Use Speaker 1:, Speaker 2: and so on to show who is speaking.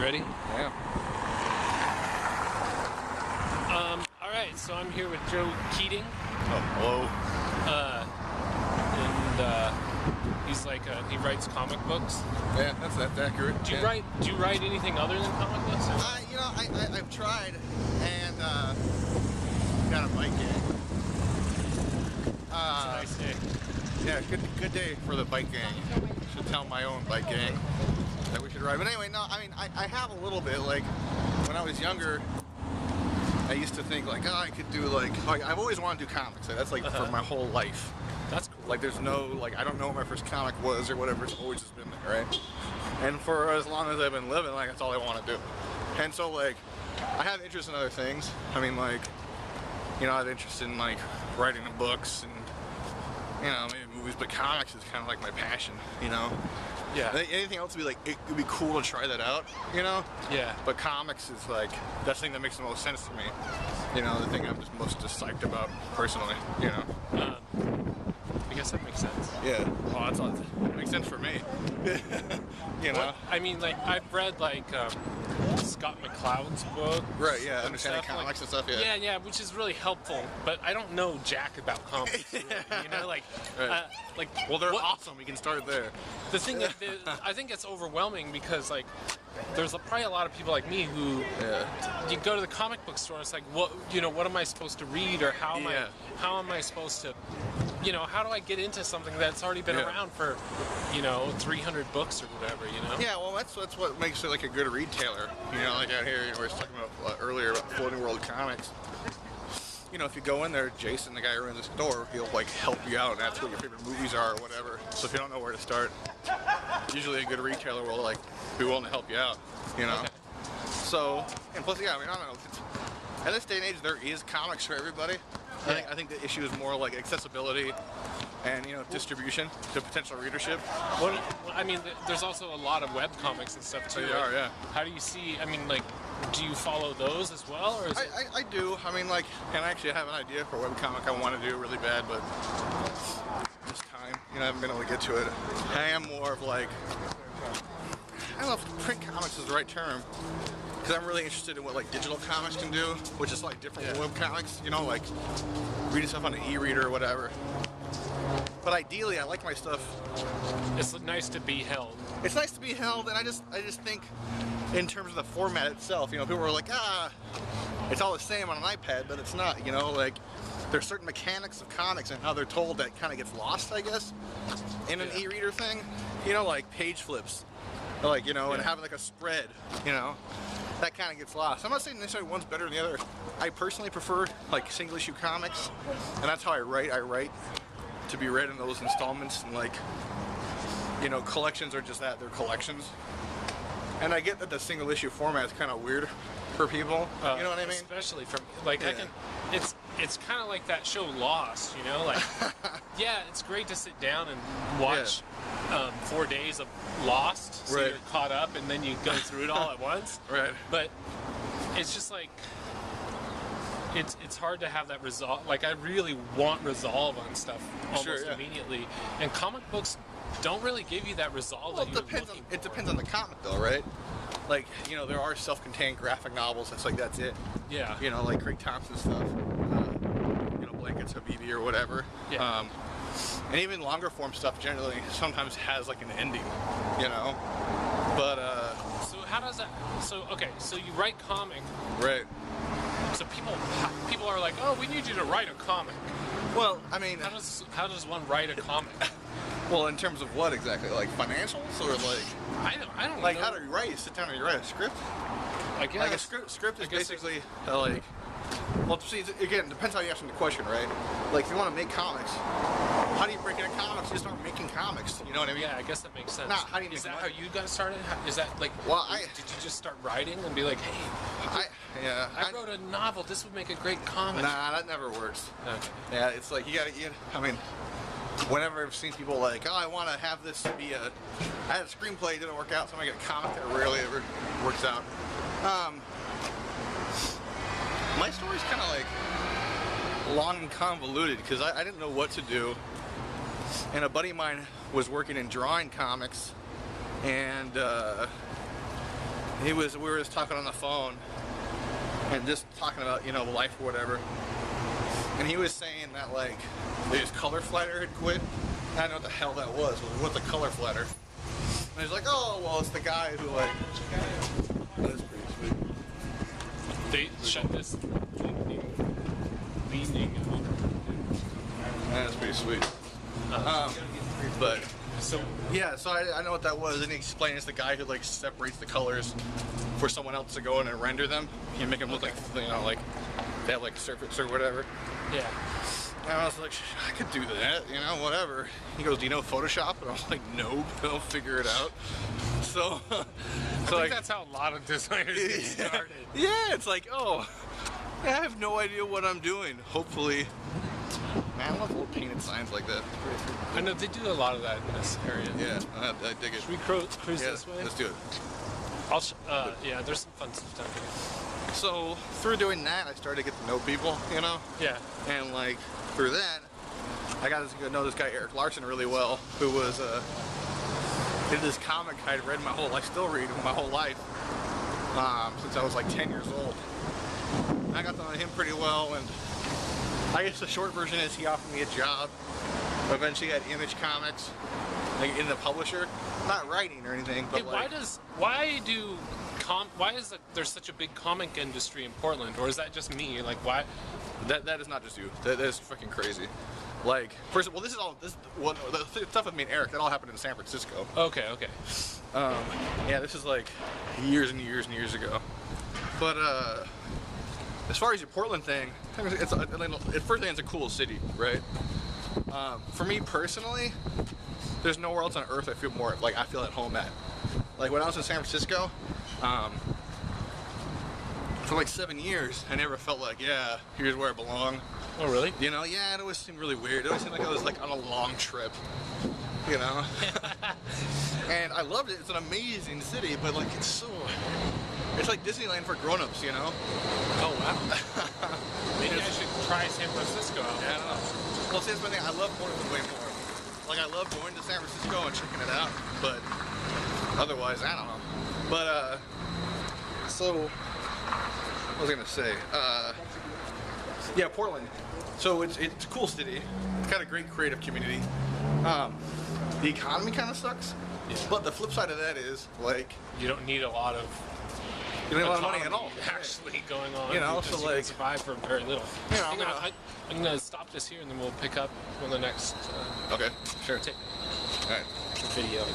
Speaker 1: Ready?
Speaker 2: Yeah.
Speaker 1: Alright, so I'm here with Joe Keating.
Speaker 2: Oh, hello.
Speaker 1: He's like, he writes comic books.
Speaker 2: Yeah, that's accurate.
Speaker 1: Do you write anything other than comic books?
Speaker 2: You know, I've tried and got a bike gang.
Speaker 1: It's a nice day.
Speaker 2: Yeah, good day for the bike gang. Should tell my own bike gang that we should ride. But anyway, no, I mean, I have a little bit. Like, when I was younger, I used to think, like, oh, I could do, like I've always wanted to do comics. Like, that's, like, for my whole life.
Speaker 1: That's cool.
Speaker 2: Like, there's no, like, I don't know what my first comic was or whatever. It's always just been there, right? And for as long as I've been living, like, that's all I want to do. And so, like, I have interest in other things. I mean, like, you know, I have interest in, like, writing books and, you know, maybe movies, but comics is kind of like my passion, you know?
Speaker 1: Yeah.
Speaker 2: Anything else would be like, it would be cool to try that out, you know?
Speaker 1: Yeah.
Speaker 2: But comics is like, that's the thing that makes the most sense to me. You know, the thing I'm just most psyched about personally, you know?
Speaker 1: I guess that makes sense.
Speaker 2: Yeah. Oh, that's all. It makes sense for me. You know?
Speaker 1: What? I mean, like, I've read, like, Scott McCloud's book.
Speaker 2: Right, yeah, understanding
Speaker 1: stuff,
Speaker 2: comics
Speaker 1: like,
Speaker 2: and stuff, yeah.
Speaker 1: Yeah, which is really helpful, but I don't know jack about comics, really, you know, like,
Speaker 2: Right. Well, they're
Speaker 1: what,
Speaker 2: awesome, we can start there.
Speaker 1: The thing that, I think it's overwhelming because, like, there's probably a lot of people like me who, you go to the comic book store and it's like, what am I supposed to read, or how am I supposed to, you know, how do I get into something that's already been around for, you know, 300 books or whatever, you know?
Speaker 2: Yeah, well, that's what makes it like a good retailer. You know, like out here, we were talking about earlier about Floating World Comics. You know, if you go in there, Jason, the guy who runs the store, he'll like help you out and ask what your favorite movies are or whatever. So if you don't know where to start, usually a good retailer will like be willing to help you out. You know. Okay. So, and plus, yeah, I mean, I don't know. At this day and age, there is comics for everybody.
Speaker 1: Yeah.
Speaker 2: I think the issue is more like accessibility and, you know, distribution to potential readership.
Speaker 1: Well, I mean, there's also a lot of web comics and stuff too.
Speaker 2: There are, yeah.
Speaker 1: How do you see? I mean, like, do you follow those as well, or is it?
Speaker 2: I do. I mean, like, and I actually have an idea for a webcomic I want to do really bad, but this time, you know, I haven't been able to get to it. I am more of like, I don't know if print comics is the right term, because I'm really interested in what like digital comics can do, which is like different from web comics, you know, like reading stuff on an e-reader or whatever. But ideally, I like my stuff.
Speaker 1: It's nice to be held.
Speaker 2: It's nice to be held, and I just think, in terms of the format itself, you know, people are like, it's all the same on an iPad, but it's not, you know, like, there's certain mechanics of comics and how they're told that kind of gets lost, I guess, in an e-reader thing, you know, like page flips, like, you know, and having like a spread, you know, that kind of gets lost. I'm not saying necessarily one's better than the other. I personally prefer, like, single issue comics, and that's how I write to be read in those installments, and, like, you know, collections are just that, they're collections. And I get that the single issue format is kind of weird for people, you know what I mean?
Speaker 1: Especially from, like, it's kind of like that show Lost, you know, like, yeah, it's great to sit down and watch 4 days of Lost, so you're caught up, and then you go through it all at once.
Speaker 2: Right.
Speaker 1: But it's just like, it's hard to have that resolve. Like, I really want resolve on stuff almost immediately, and comic books don't really give you that resolve.
Speaker 2: Well, it depends on the comic, though, right? Like, you know, there are self-contained graphic novels. That's like, that's it. Yeah. You know, like Craig Thompson stuff. You know, Blankets Habibi or whatever. Yeah. And even longer form stuff generally sometimes has like an ending. You know. But
Speaker 1: so how does that? So okay, so you write comic.
Speaker 2: Right.
Speaker 1: So people are like, oh, we need you to write a comic.
Speaker 2: Well, I mean,
Speaker 1: how does one write a comic?
Speaker 2: Well, in terms of what exactly? Like financials, or like?
Speaker 1: I don't
Speaker 2: like
Speaker 1: know.
Speaker 2: How do you write? You sit down and you write a script.
Speaker 1: I guess.
Speaker 2: Like a script is basically like. Well, see, again, it depends how you answer the question, right? Like, if you want to make comics, how do you break into comics? You start making comics. You know what I mean?
Speaker 1: Yeah, I guess that makes sense.
Speaker 2: Not how do you make
Speaker 1: Is that
Speaker 2: money?
Speaker 1: how you got started? Is that like?
Speaker 2: Well,
Speaker 1: did you just start writing and be like, hey? I wrote a novel. This would make a great comic.
Speaker 2: Nah, that never works.
Speaker 1: Okay.
Speaker 2: Yeah, it's like you gotta. I mean, whenever I've seen people like, oh, I want to have this be I had a screenplay, it didn't work out, so I'm gonna get a comic that rarely ever works out. My story's kind of like long and convoluted because I didn't know what to do, and a buddy of mine was working in drawing comics, and we were just talking on the phone and just talking about, you know, life or whatever. And he was saying that like his color flatter had quit. I don't know what the hell that was. What's a color flatter? And he's like, oh, well, it's the guy who like. That's pretty sweet.
Speaker 1: They shut this leaning out.
Speaker 2: That's pretty sweet. But
Speaker 1: So
Speaker 2: yeah, so I know what that was, and he explained it's the guy who like separates the colors for someone else to go in and render them. You make them look like, you know, like they have like surface or whatever.
Speaker 1: yeah.
Speaker 2: And I was like, I could do that, you know, whatever. He goes, do you know Photoshop? And I was like, nope, I'll figure it out. So,
Speaker 1: I think that's how a lot of designers get started.
Speaker 2: Yeah, it's like, oh, I have no idea what I'm doing. Hopefully. Man, I love old painted signs like that.
Speaker 1: I know they do a lot of that in this area.
Speaker 2: Yeah, I dig it.
Speaker 1: Should we cruise
Speaker 2: Yeah,
Speaker 1: this way?
Speaker 2: let's do it.
Speaker 1: Yeah, there's some fun stuff down here.
Speaker 2: So, through doing that, I started to get to know people, you know?
Speaker 1: Yeah.
Speaker 2: And like, through that, I got to know this guy, Eric Larson, really well, who was, did this comic I'd read my whole life, still read my whole life, since I was like 10 years old. I got to know him pretty well, and I guess the short version is he offered me a job eventually at Image Comics, like in the publisher, not writing or anything, but
Speaker 1: Hey,
Speaker 2: like,
Speaker 1: why is there's such a big comic industry in Portland, or is that just me? Like, why?
Speaker 2: that is not just you. That is fucking crazy. Like, first of all, the stuff with me and Eric, that all happened in San Francisco.
Speaker 1: Okay.
Speaker 2: Yeah, this is like years and years and years ago. But as far as your Portland thing, first thing, it's a cool city, right? For me personally, there's nowhere else on earth I feel more like I feel at home at. Like when I was in San Francisco, for like 7 years, I never felt like, yeah, here's where I belong.
Speaker 1: Oh, really?
Speaker 2: You know, yeah, it always seemed really weird. It always seemed like I was like on a long trip, you know? And I loved it. It's an amazing city, but like it's like Disneyland for grown-ups, you know?
Speaker 1: Oh, wow. Maybe I should try San Francisco out.
Speaker 2: Yeah, I don't know. Well, see, that's my thing. I love Portland way more. Like, I love going to San Francisco and checking it out, but otherwise, I don't know. But, so, what was I gonna say? Yeah, Portland. So it's a cool city. It's got a great creative community. The economy kind of sucks.
Speaker 1: Yeah.
Speaker 2: But the flip side of that is, like,
Speaker 1: You don't need a lot of
Speaker 2: you don't have a lot of money at all.
Speaker 1: actually going on.
Speaker 2: You know,
Speaker 1: because
Speaker 2: so,
Speaker 1: you can
Speaker 2: like-
Speaker 1: survive for very little.
Speaker 2: You know,
Speaker 1: I'm gonna stop this here, and then we'll pick up on the next
Speaker 2: Okay, sure.
Speaker 1: tape
Speaker 2: All right.
Speaker 1: video.